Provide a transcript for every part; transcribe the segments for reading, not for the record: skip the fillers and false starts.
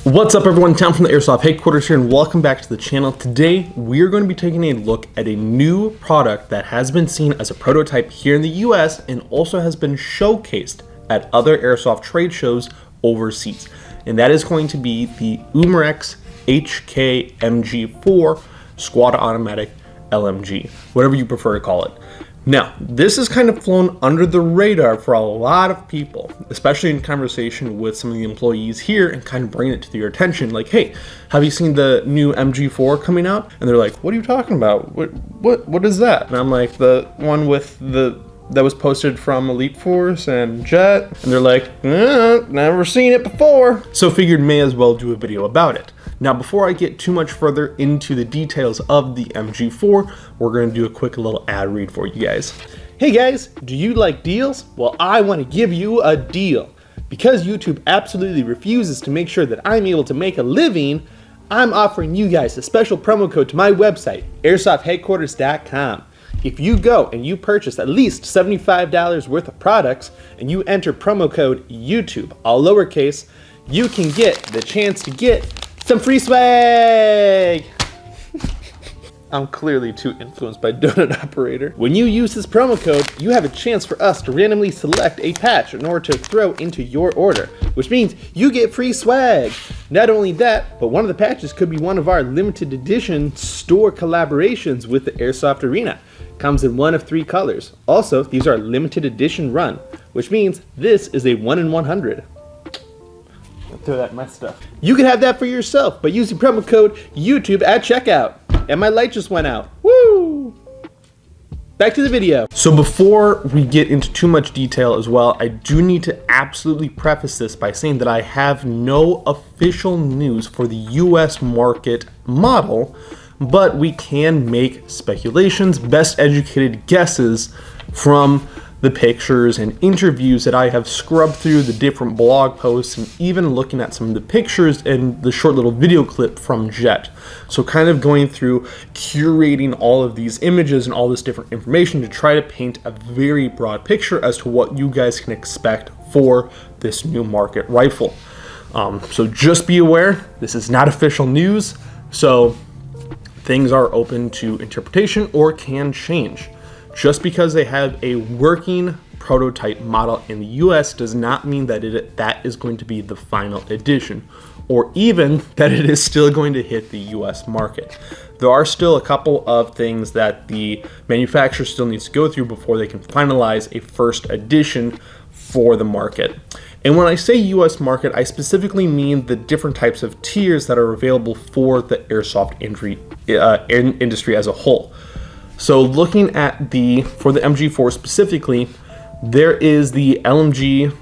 What's up everyone, Tom from the Airsoft headquarters here, and welcome back to the channel. Today we are going to be taking a look at a new product that has been seen as a prototype here in the US and also has been showcased at other Airsoft trade shows overseas. And that is going to be the Umarex HK MG4 Squad Automatic LMG, whatever you prefer to call it. Now, this has kind of flown under the radar for a lot of people, especially in conversation with some of the employees here and kind of bringing it to their attention. Like, hey, have you seen the new MG4 coming out? And they're like, what are you talking about? What is that? And I'm like, the one with that was posted from Elite Force and Jet. And they're like, never seen it before. So figured may as well do a video about it. Now, before I get too much further into the details of the MG4, we're going to do a quick little ad read for you guys. Hey guys, do you like deals? Well, I want to give you a deal. Because YouTube absolutely refuses to make sure that I'm able to make a living, I'm offering you guys a special promo code to my website, airsoftheadquarters.com. If you go and you purchase at least $75 worth of products and you enter promo code YouTube, all lowercase, you can get the chance to get some free swag! I'm clearly too influenced by Donut Operator. When you use this promo code, you have a chance for us to randomly select a patch in order to throw into your order, which means you get free swag. Not only that, but one of the patches could be one of our limited edition store collaborations with the Airsoft Arena. Comes in one of 3 colors. Also, these are limited edition run, which means this is a 1 in 100. Throw that in my stuff. You can have that for yourself by using promo code YouTube at checkout. And my light just went out. Woo! Back to the video. So before we get into too much detail as well, I do need to absolutely preface this by saying that I have no official news for the US market model, but we can make speculations, best educated guesses from the pictures and interviews that I have scrubbed through, the different blog posts, and even looking at some of the pictures and the short little video clip from Jet. So kind of going through, curating all of these images and all this different information to try to paint a very broad picture as to what you guys can expect for this new market rifle. So just be aware, this is not official news, so things are open to interpretation or can change. Just because they have a working prototype model in the US does not mean that that is going to be the final edition, or even that it is still going to hit the US market. There are still a couple of things that the manufacturer still needs to go through before they can finalize a first edition for the market. And when I say US market, I specifically mean the different types of tiers that are available for the airsoft industry as a whole. So looking at for the MG4 specifically, there is the LMG,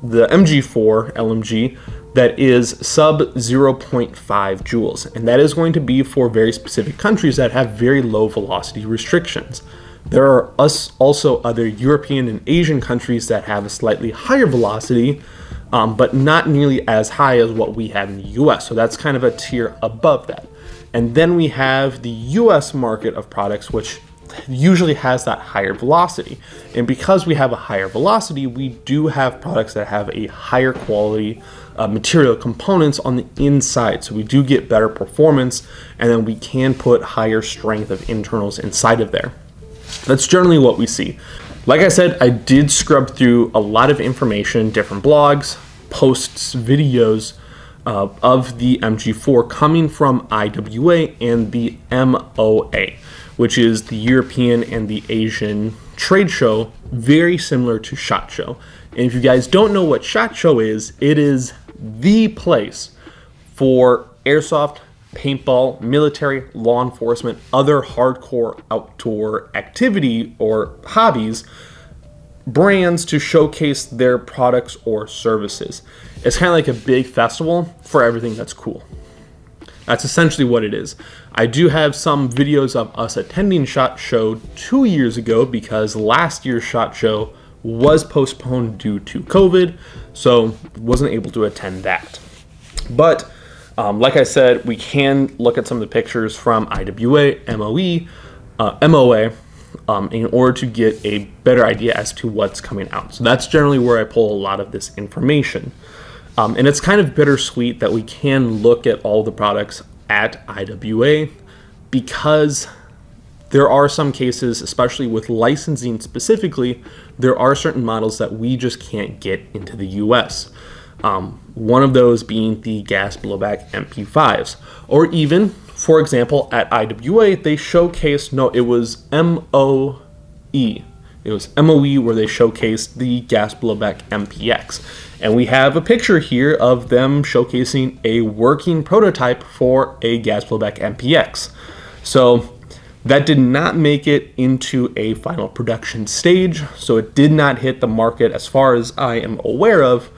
the MG4 LMG that is sub 0.5 joules, and that is going to be for very specific countries that have very low velocity restrictions. There are also other European and Asian countries that have a slightly higher velocity, but not nearly as high as what we have in the US, so that's kind of a tier above that. And then we have the US market of products, which usually has that higher velocity. And because we have a higher velocity, we do have products that have a higher quality material components on the inside. So we do get better performance, and then we can put higher strength of internals inside of there. That's generally what we see. Like I said, I did scrub through a lot of information, different blogs, posts, videos, of the MG4 coming from IWA and the MOA, which is the European and the Asian trade show, very similar to SHOT Show. And if you guys don't know what SHOT Show is, it is the place for airsoft, paintball, military, law enforcement, other hardcore outdoor activity or hobbies, brands to showcase their products or services. It's kind of like a big festival for everything that's cool. That's essentially what it is. I do have some videos of us attending SHOT Show 2 years ago because last year's SHOT Show was postponed due to COVID, so wasn't able to attend that. But like I said, we can look at some of the pictures from IWA, MOA, in order to get a better idea as to what's coming out. So that's generally where I pull a lot of this information. And it's kind of bittersweet that we can look at all the products at IWA, because there are some cases, especially with licensing specifically, there are certain models that we just can't get into the US. One of those being the gas blowback MP5s, or even, for example, at IWA, they showcased, no, it was MOE. It was MOE where they showcased the gas blowback MPX. And we have a picture here of them showcasing a working prototype for a gas blowback MPX. So that did not make it into a final production stage, so it did not hit the market as far as I am aware of.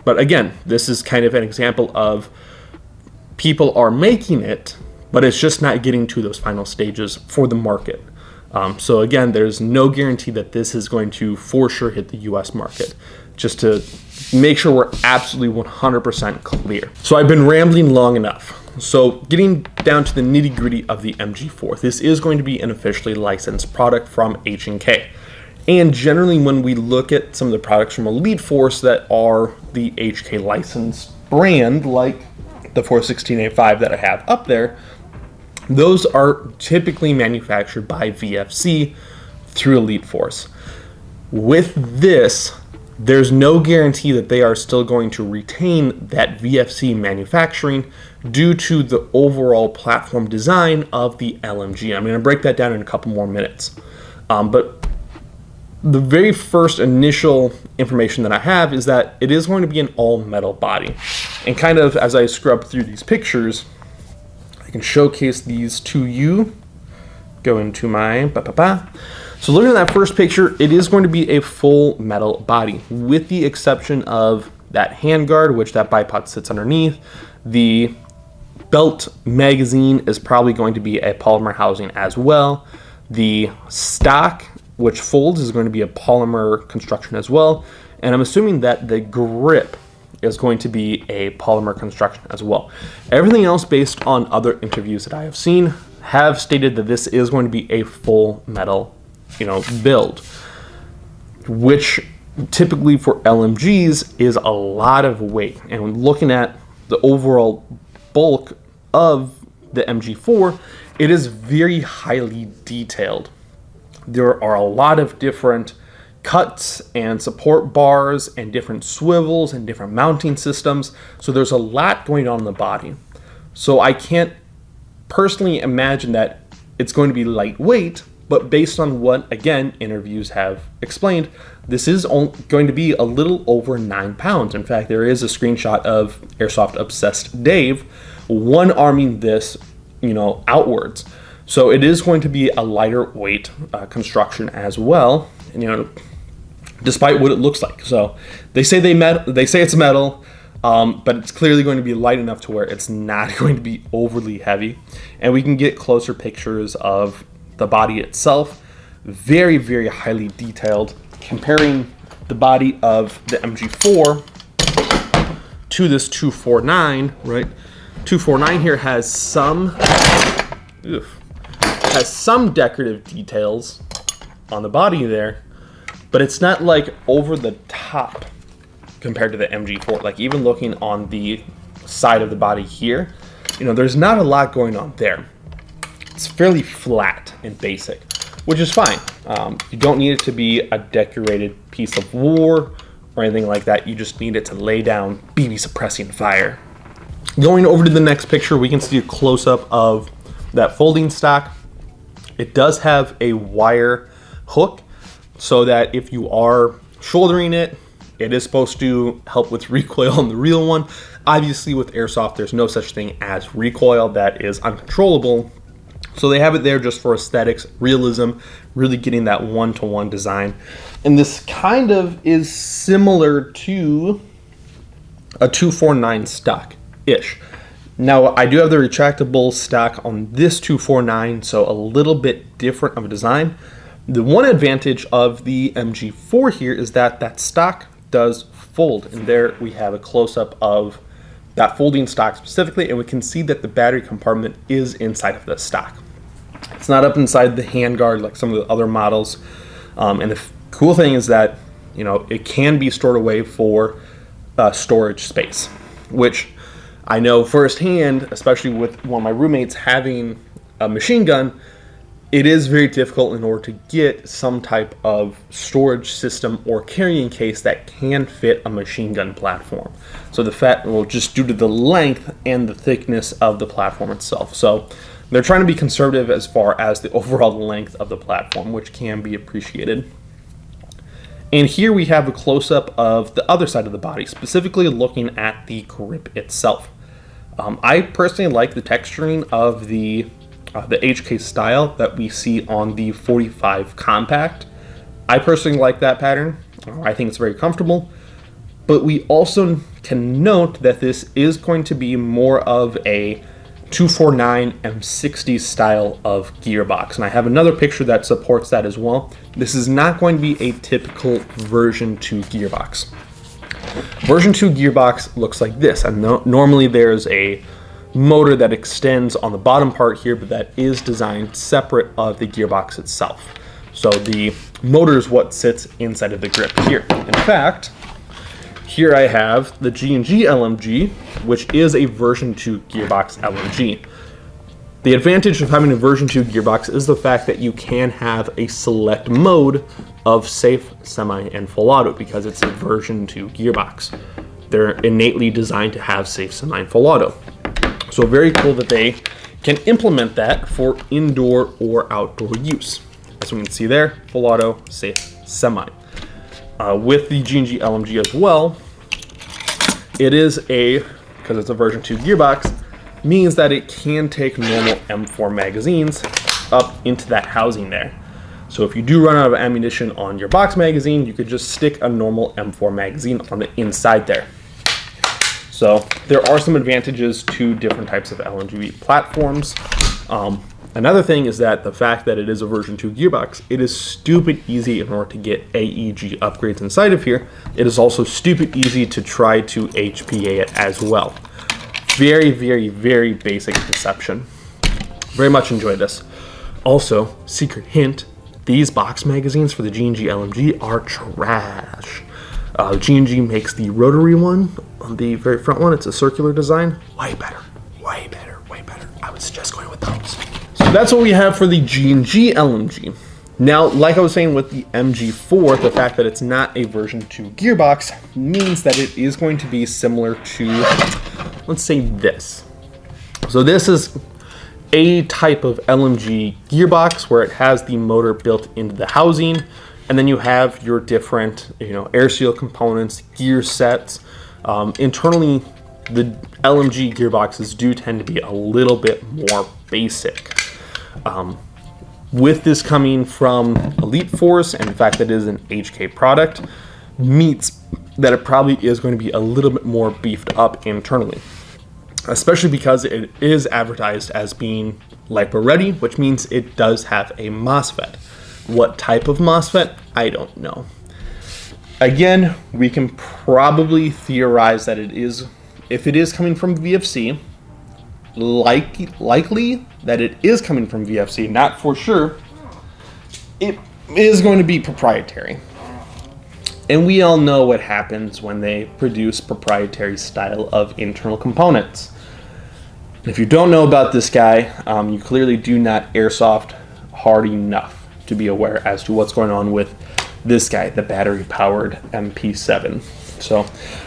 But again, this is kind of an example of people are making it, but it's just not getting to those final stages for the market. So again, there's no guarantee that this is going to for sure hit the US market, just to make sure we're absolutely 100% clear. So I've been rambling long enough. So getting down to the nitty gritty of the MG4, this is going to be an officially licensed product from H&K. And generally when we look at some of the products from Elite Force that are the HK licensed brand, like the 416A5 that I have up there, those are typically manufactured by VFC through Elite Force. With this, there's no guarantee that they are still going to retain that VFC manufacturing due to the overall platform design of the LMG. I'm going to break that down in a couple more minutes. But the very first initial information that I have is that it is going to be an all-metal body. And kind of as I scrub through these pictures, I can showcase these to you. Go into my So looking at that first picture, it is going to be a full metal body, with the exception of that handguard, which that bipod sits underneath. The belt magazine is probably going to be a polymer housing as well. The stock, which folds, is going to be a polymer construction as well. And I'm assuming that the grip is going to be a polymer construction as well. Everything else, based on other interviews that I have seen, have stated that this is going to be a full metal, build, which typically for LMGs is a lot of weight. And when looking at the overall bulk of the MG4, it is very highly detailed. There are a lot of different cuts and support bars and different swivels and different mounting systems. So there's a lot going on in the body. So I can't personally imagine that it's going to be lightweight, but based on what, again, interviews have explained, this is going to be a little over 9 pounds. In fact, there is a screenshot of Airsoft Obsessed Dave one-arming this, outwards. So it is going to be a lighter weight construction as well, and, despite what it looks like. So they say it's metal, but it's clearly going to be light enough to where it's not going to be overly heavy. And we can get closer pictures of the body itself, very, very highly detailed, comparing the body of the MG4 to this 249, right? 249 here has some decorative details on the body there, but it's not like over the top compared to the MG4. Like even looking on the side of the body here, there's not a lot going on there. It's fairly flat and basic, which is fine. You don't need it to be a decorated piece of war or anything like that. You just need it to lay down BB suppressing fire. Going over to the next picture, we can see a close-up of that folding stock. It does have a wire hook so that if you are shouldering it, it is supposed to help with recoil on the real one. Obviously with Airsoft, there's no such thing as recoil. That is uncontrollable. So they have it there just for aesthetics, realism, really getting that one-to-one design. And this kind of is similar to a 249 stock-ish. Now, I do have the retractable stock on this 249, so a little bit different of a design. The one advantage of the MG4 here is that that stock does fold, and there we have a close-up of that folding stock specifically, and we can see that the battery compartment is inside of the stock. It's not up inside the handguard like some of the other models, and the cool thing is that it can be stored away for storage space, which I know firsthand, especially with one of my roommates having a machine gun. It is very difficult in order to get some type of storage system or carrying case that can fit a machine gun platform. So the fact, well, just due to the length and the thickness of the platform itself. So they're trying to be conservative as far as the overall length of the platform, which can be appreciated. And here we have a close-up of the other side of the body, specifically looking at the grip itself. I personally like the texturing of the HK style that we see on the 45 Compact. I personally like that pattern. I think it's very comfortable. But we also can note that this is going to be more of a 249 M60 style of gearbox. And I have another picture that supports that as well. This is not going to be a typical version 2 gearbox. Version 2 gearbox looks like this. And normally there's a motor that extends on the bottom part here, but that is designed separate of the gearbox itself. So the motor is what sits inside of the grip here. In fact, here I have the G&G LMG, which is a version 2 gearbox LMG. The advantage of having a version 2 gearbox is the fact that you can have a select mode of safe, semi, and full auto because it's a version 2 gearbox. They're innately designed to have safe, semi, and full auto. So very cool that they can implement that for indoor or outdoor use. As we can see there, full auto, safe, semi. With the G&G LMG as well, it is because it's a version 2 gearbox, means that it can take normal M4 magazines up into that housing there. So if you do run out of ammunition on your box magazine, you could just stick a normal M4 magazine on the inside there. So there are some advantages to different types of LMG platforms. Another thing is that the fact that it is a version 2 gearbox, it is stupid easy in order to get AEG upgrades inside of here. It is also stupid easy to try to HPA it as well. Very, very, very basic conception. Very much enjoyed this. Also, secret hint, these box magazines for the G&G LMG are trash. G&G makes the rotary one on the very front one. It's a circular design. Way better, way better, way better. I would suggest going with those. So that's what we have for the G&G LMG. Now, like I was saying with the MG4, the fact that it's not a version 2 gearbox means that it is going to be similar to, let's say, this. So this is a type of LMG gearbox where it has the motor built into the housing, and then you have your different, air seal components, gear sets. Internally, the LMG gearboxes do tend to be a little bit more basic. With this coming from Elite Force, and the fact that it is an HK product, means that it probably is going to be a little bit more beefed up internally. Especially because it is advertised as being LiPo ready, which means it does have a MOSFET. What type of MOSFET? I don't know. Again, we can probably theorize that it is, if it is coming from VFC, likely that it is coming from VFC, not for sure, it is going to be proprietary. And we all know what happens when they produce proprietary style of internal components. If you don't know about this guy, you clearly do not airsoft hard enough to be aware as to what's going on with this guy, the battery-powered MP7. So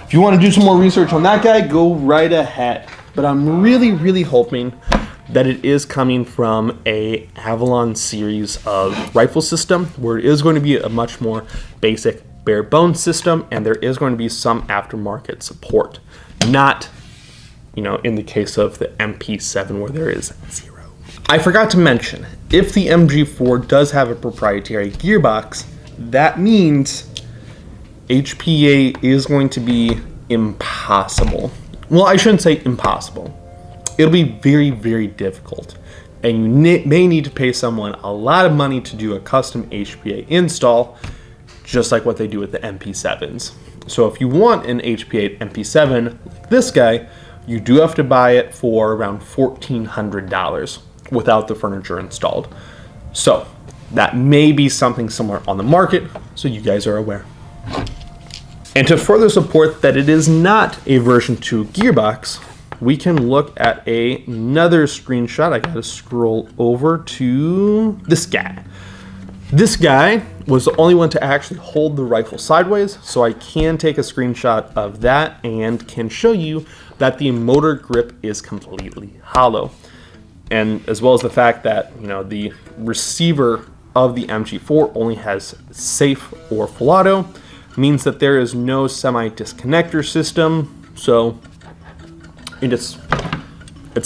if you want to do some more research on that guy, go right ahead. But I'm really, really hoping that it is coming from a Avalon series of rifle system, where it is going to be a much more basic bare bones system, and there is going to be some aftermarket support. Not, in the case of the MP7 where there is zero. I forgot to mention, if the MG4 does have a proprietary gearbox, that means HPA is going to be impossible. Well, I shouldn't say impossible. It'll be very, very difficult. And you may need to pay someone a lot of money to do a custom HPA install, just like what they do with the MP7s. So if you want an HPA MP7 like this guy, you do have to buy it for around $1,400 without the furniture installed. So that may be something similar on the market, so you guys are aware. And to further support that it is not a version 2 gearbox, we can look at another screenshot. I gotta scroll over to this guy. This guy was the only one to actually hold the rifle sideways, so I can take a screenshot of that and can show you that the motor grip is completely hollow. And as well as the fact that, you know, the receiver of the MG4 only has safe or full auto, means that there is no semi-disconnector system, so it's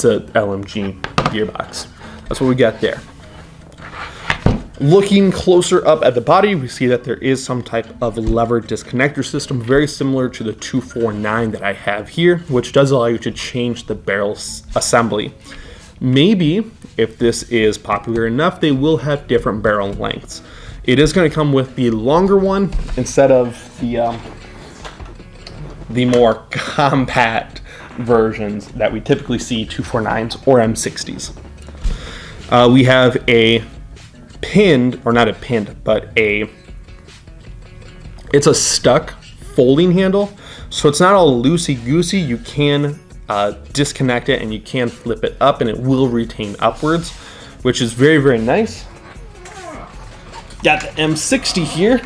a LMG gearbox. That's what we got there. Looking closer up at the body, we see that there is some type of lever disconnector system, very similar to the 249 that I have here, which does allow you to change the barrel assembly. Maybe, if this is popular enough, they will have different barrel lengths. It is going to come with the longer one instead of the more compact versions that we typically see 249s or M60s. We have a pinned, or not a pinned, but it's a stuck folding handle, so it's not all loosey-goosey. You can disconnect it and you can flip it up and it will retain upwards, which is very, very nice. Got the M60 here,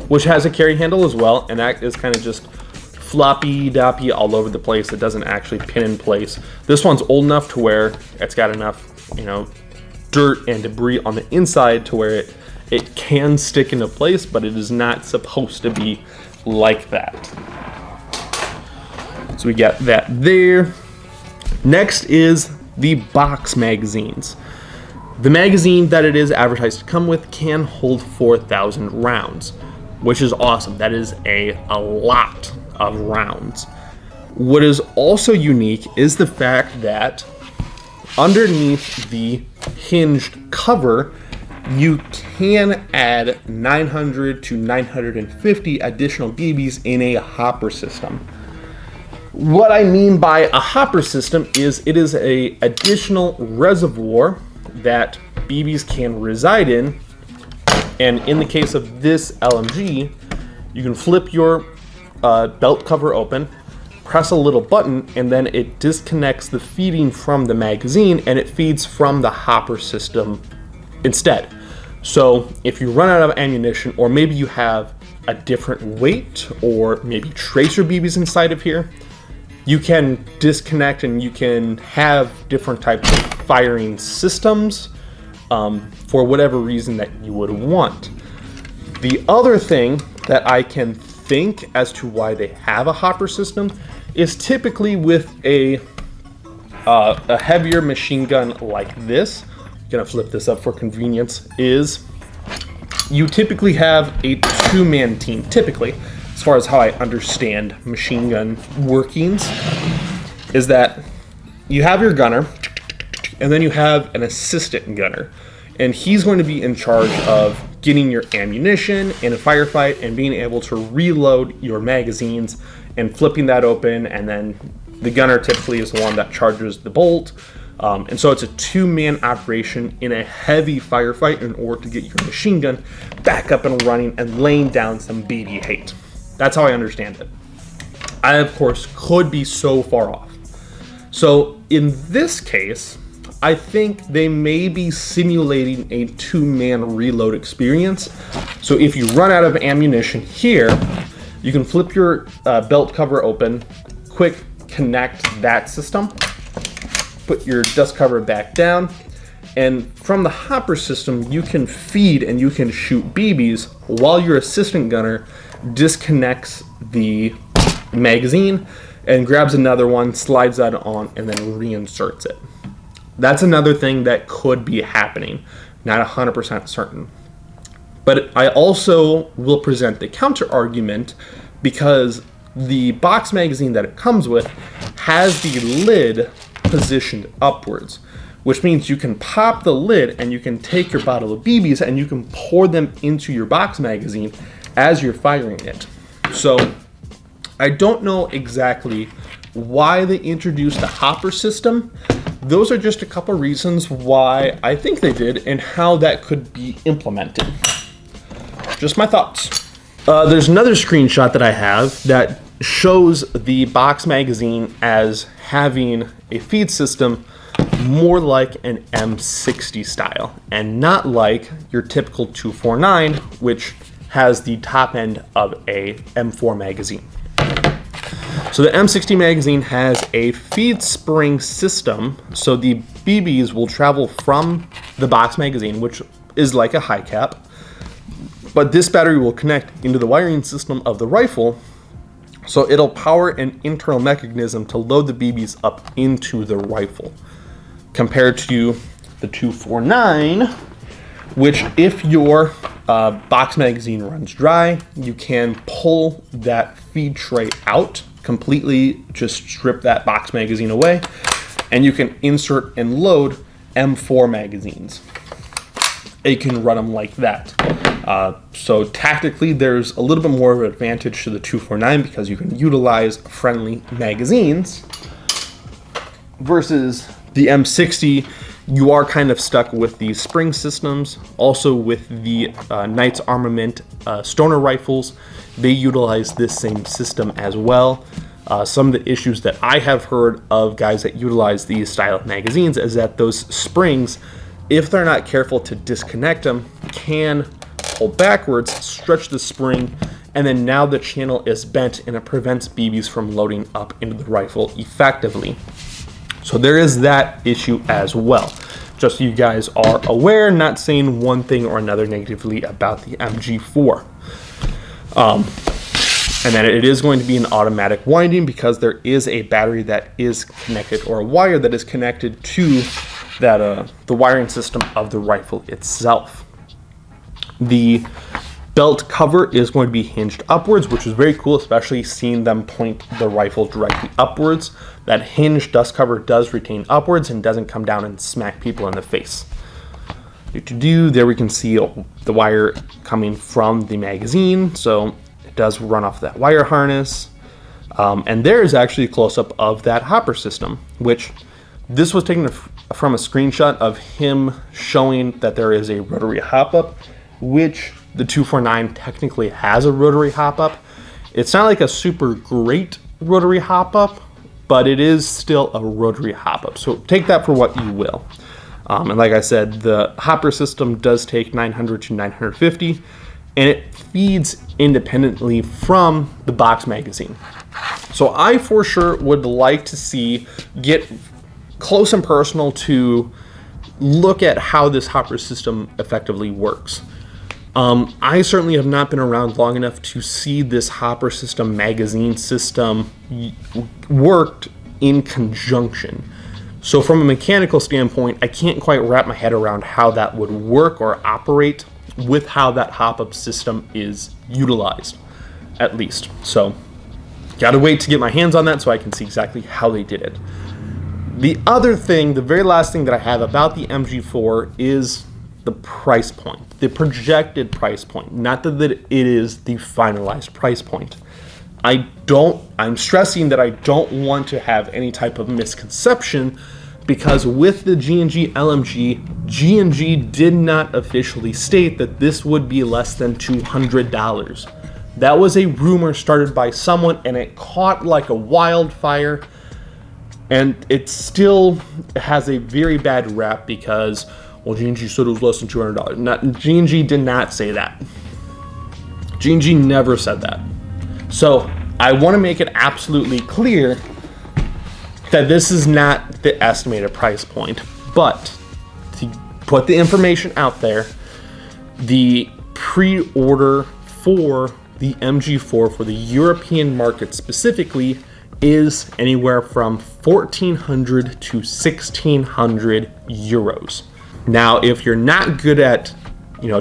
which has a carry handle as well, and that is kind of just floppy-doppy all over the place. It doesn't actually pin in place. This one's old enough to where it's got enough, you know, dirt and debris on the inside to where it can stick into place, but it is not supposed to be like that. So we got that there. Next is the box magazines. The magazine that it is advertised to come with can hold 4,000 rounds, which is awesome. That is a lot of rounds. What is also unique is the fact that underneath the hinged cover, you can add 900 to 950 additional BBs in a hopper system. What I mean by a hopper system is it is an additional reservoir that BBs can reside in, and in the case of this LMG, you can flip your belt cover open, press a little button, and then it disconnects the feeding from the magazine and it feeds from the hopper system instead. So if you run out of ammunition, or maybe you have a different weight, or maybe tracer BBs inside of here, you can disconnect and you can have different types of firing systems for whatever reason that you would want. The other thing that I can think as to why they have a hopper system is typically with a heavier machine gun like this. I'm gonna flip this up for convenience. Is you typically have a two-man team, typically, as far as how I understand machine gun workings, is that you have your gunner and then you have an assistant gunner, and he's going to be in charge of getting your ammunition in a firefight and being able to reload your magazines and flipping that open, and then the gunner typically is the one that charges the bolt. And so it's a two-man operation in a heavy firefight in order to get your machine gun back up and running and laying down some BB hate. That's how I understand it. I, of course, could be so far off. So in this case, I think they may be simulating a two-man reload experience. So if you run out of ammunition here, you can flip your belt cover open, quick connect that system, put your dust cover back down, and from the hopper system, you can feed and you can shoot BBs while your assistant gunner disconnects the magazine and grabs another one, slides that on, and then reinserts it. That's another thing that could be happening, not 100% certain. But I also will present the counter argument, because the box magazine that it comes with has the lid positioned upwards, which means you can pop the lid and you can take your bottle of BBs and you can pour them into your box magazine as you're firing it. So I don't know exactly why they introduced the hopper system. Those are just a couple reasons why I think they did and how that could be implemented. Just my thoughts. There's another screenshot that I have that shows the box magazine as having a feed system more like an M60 style and not like your typical 249, which has the top end of a M4 magazine. So the M60 magazine has a feed spring system, so the BBs will travel from the box magazine, which is like a high cap, but this battery will connect into the wiring system of the rifle, so it'll power an internal mechanism to load the BBs up into the rifle, compared to the 249, which if your box magazine runs dry, you can pull that feed tray out completely, just strip that box magazine away, and you can insert and load M4 magazines. You can run them like that. So tactically, there's a little bit more of an advantage to the 249 because you can utilize friendly magazines versus the M60. You are kind of stuck with these spring systems. Also with the Knights Armament Stoner rifles, they utilize this same system as well. Some of the issues that I have heard of guys that utilize these style of magazines is that those springs, if they're not careful to disconnect them, can pull backwards, stretch the spring, and then now the channel is bent and it prevents BBs from loading up into the rifle effectively. So there is that issue as well. Just so you guys are aware, not saying one thing or another negatively about the MG4. And then it is going to be an automatic winding because there is a battery that is connected, or a wire that is connected to that the wiring system of the rifle itself. The belt cover is going to be hinged upwards, which is very cool, especially seeing them point the rifle directly upwards. That hinged dust cover does retain upwards and doesn't come down and smack people in the face. There we can see the wire coming from the magazine, so it does run off that wire harness. And there is actually a close-up of that hopper system, which this was taken from a screenshot of him showing that there is a rotary hop-up, which the 249 technically has a rotary hop-up. It's not like a super great rotary hop-up, but it is still a rotary hop-up. So take that for what you will. And like I said, the hopper system does take 900 to 950, and it feeds independently from the box magazine. So I for sure would like to get close and personal to look at how this hopper system effectively works. I certainly have not been around long enough to see this hopper system magazine system worked in conjunction. So from a mechanical standpoint, I can't quite wrap my head around how that would work or operate with how that hop-up system is utilized, at least. So gotta wait to get my hands on that so I can see exactly how they did it. The other thing, the very last thing that I have about the MG4 is the price point, the projected price point, not that it is the finalized price point. I'm stressing that I don't want to have any type of misconception, because with the G&G LMG, G&G did not officially state that this would be less than $200. That was a rumor started by someone, and it caught like a wildfire, and it still has a very bad rap because, well, G&G said it was less than $200. G&G did not say that. G&G never said that. So I want to make it absolutely clear that this is not the estimated price point, but to put the information out there, the pre-order for the MG4 for the European market specifically is anywhere from 1,400 to 1,600 euros. Now, if you're not good at,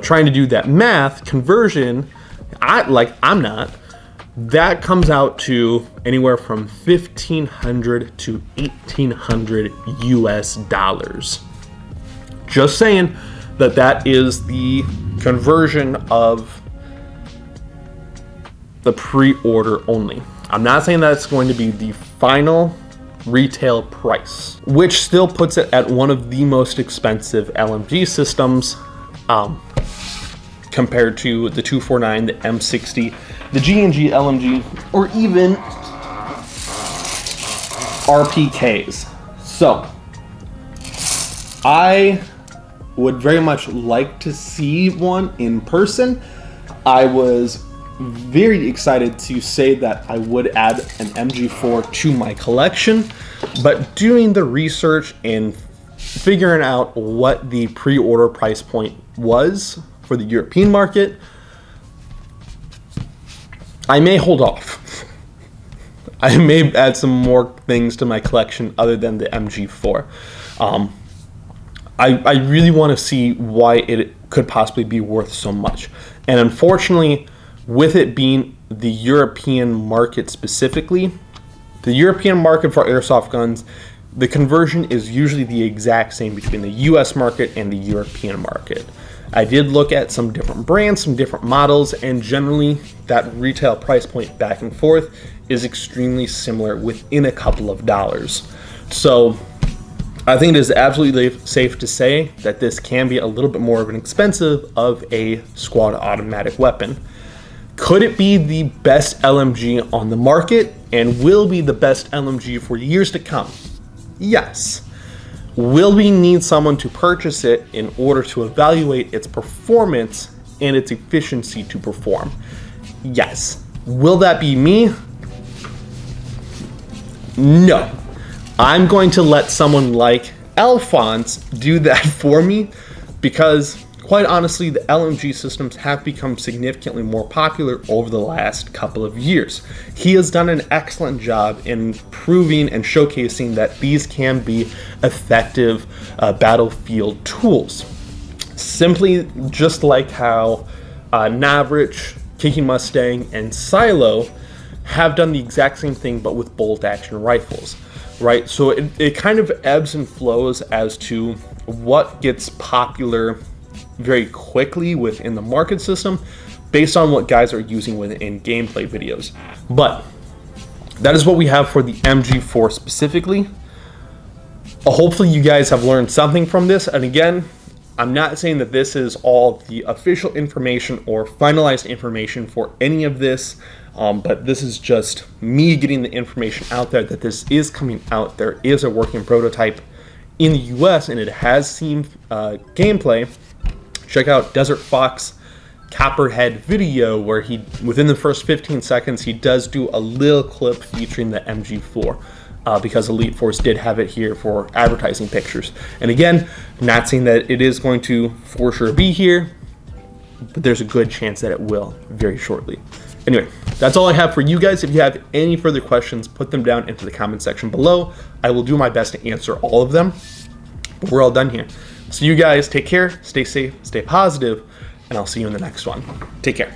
trying to do that math conversion, I'm not, that comes out to anywhere from 1,500 to 1,800 US dollars. Just saying that is the conversion of the pre-order only. I'm not saying that it's going to be the final retail price, which still puts it at one of the most expensive LMG systems compared to the 249, the M60, the G&G LMG, or even RPKs. So I would very much like to see one in person. I was very excited to say that I would add an MG4 to my collection, but doing the research and figuring out what the pre-order price point was for the European market, I may hold off. I may add some more things to my collection other than the MG4. I really want to see why it could possibly be worth so much. And unfortunately, with it being the European market specifically, the European market for airsoft guns, the conversion is usually the exact same between the US market and the European market. I did look at some different brands, some different models, and generally that retail price point back and forth is extremely similar within a couple of dollars. So I think it is absolutely safe to say that this can be a little bit more of an expensive of a squad automatic weapon. Could it be the best LMG on the market and will be the best LMG for years to come? Yes. Will we need someone to purchase it in order to evaluate its performance and its efficiency to perform? Yes. Will that be me? No. I'm going to let someone like Alphonse do that for me because, quite honestly, the LMG systems have become significantly more popular over the last couple of years. He has done an excellent job in proving and showcasing that these can be effective battlefield tools. Simply just like how Navrich, Kicking Mustang, and Silo have done the exact same thing but with bolt action rifles. Right, so it kind of ebbs and flows as to what gets popular very quickly within the market system based on what guys are using within gameplay videos. But that is what we have for the MG4 specifically. Hopefully you guys have learned something from this, and again, I'm not saying that this is all the official information or finalized information for any of this. But this is just me getting the information out there that this is coming out. There is a working prototype in the US and it has seen gameplay. Check out Desert Fox Copperhead video where he, within the first 15 seconds, he does do a little clip featuring the MG4 because Elite Force did have it here for advertising pictures. And again, not saying that it is going to for sure be here, but there's a good chance that it will very shortly. Anyway, that's all I have for you guys. If you have any further questions, put them down into the comment section below. I will do my best to answer all of them, but we're all done here. So you guys take care, stay safe, stay positive, and I'll see you in the next one. Take care.